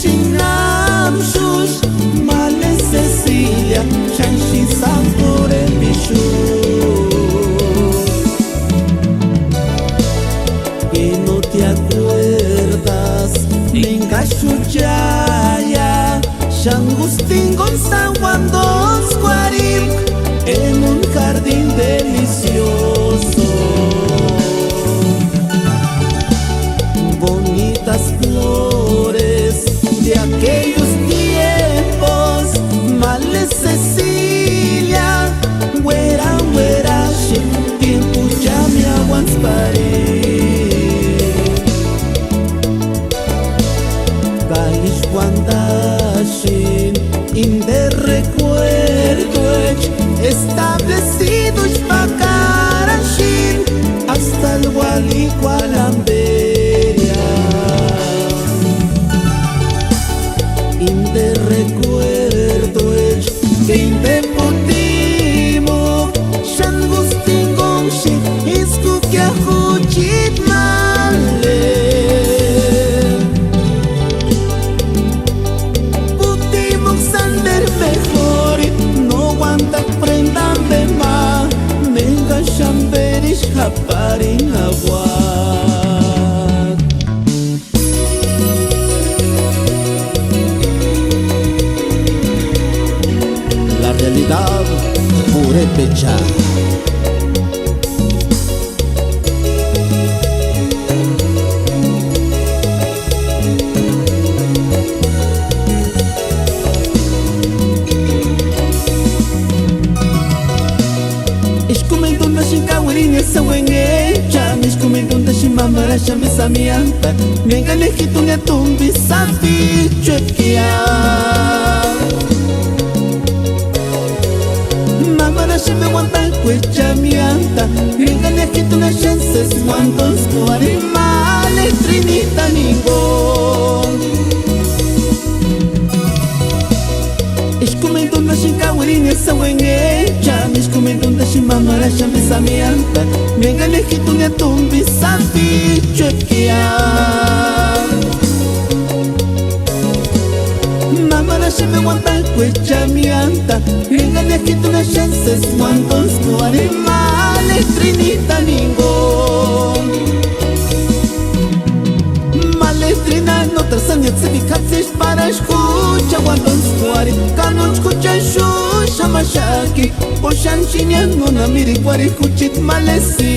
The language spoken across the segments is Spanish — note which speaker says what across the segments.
Speaker 1: shinam shush Male Cecilia Shanshi Sampore Bishu Que no te acuerdas Ninga Shuchaya Shangustin Gonzan Wandos Guarim En un jardín delicioso Bonitas flores de aquellos tiempos Male Cecilia Güera, güera, tiempo ya me aguantaré Kalish Wandashin Inde recuerdo establecido Shpakarashin Hasta el Gualicualamberia Inde recuerdo que inde potimo Shangustin Gongshi Iskukia Huchit Male Putimok Sander mejor No aguanta prendan de ma Menga Shamberish Haparin agua realidad purépecha Ishkumendunda shinkawirin esa wengecha Ishkumendunda shimamara shamisamianta Mienga lejitunya tumbi safi chuekia Mamara se me aguantan cuecha mianta Gringale aquí tú las chances Cuantos tu animales Trinita ningún Ishkumendunda shinkawirin esa wengecha Ishkumendunda shimamara shamisa mianta Gringale aquí tú las tumbi safi chuekia Mamara se me aguantan cuecha mianta Gringale aquí tú las chances Cuantos tu animales Trinita ningún Malestrina no trazan se fijases para escucha Cuantos tu ari Canon escucha shusha mashaki Poshan chinian no namiri Guari kuchit malesi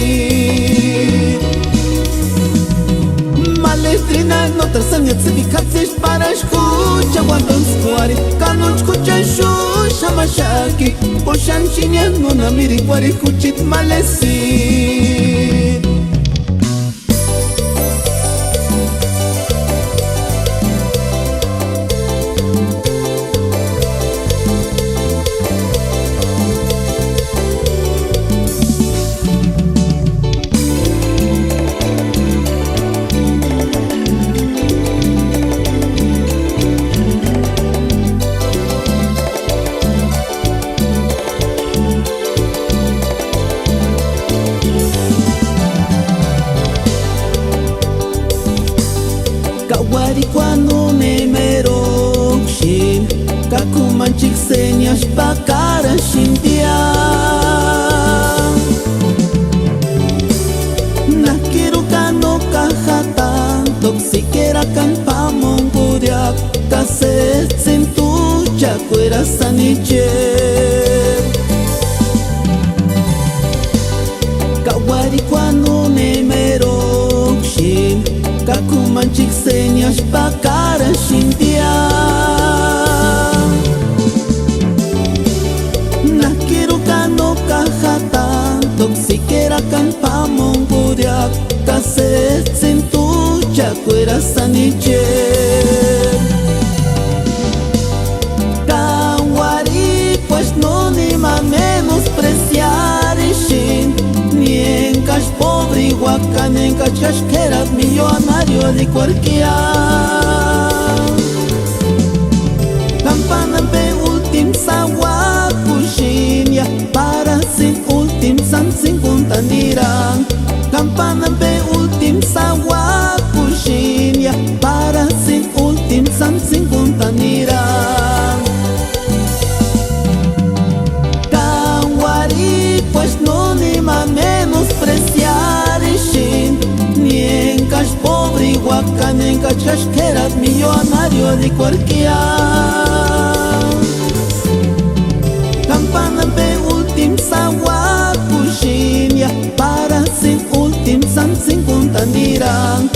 Speaker 1: Malestrina no trazan se fijases para escucha Cuantos tu ari Canon escucha shusha mashaki Poshan chinian no namiri Guari kuchit malesi Kawarikuano nemerokshin Kakumanchik señas pakara shindia Nakiru kano kahatan Toxikera kanpamon kuriak Kaset sentu chakwera saniche Kawarikuano nemerokshin Kakumanchik señas pakara shindia Nakiru kano kahatan Toxikera kanpamon kuriak Kaset sentu chakwera saniche Kawari pues no ni más menospreciar shin Ni en cash pobre Huacan en cachasqueras millonario de cualquier Campana pe ultim sawa kushinya Para sin ultim san sin puntanirang Campana pe ultim sawa kushinya Para sin ultim san sin Huacanen cachasqueras millonario de cualquier campana pe ultim sawa kushinya para sin ultim san sin kuntanirang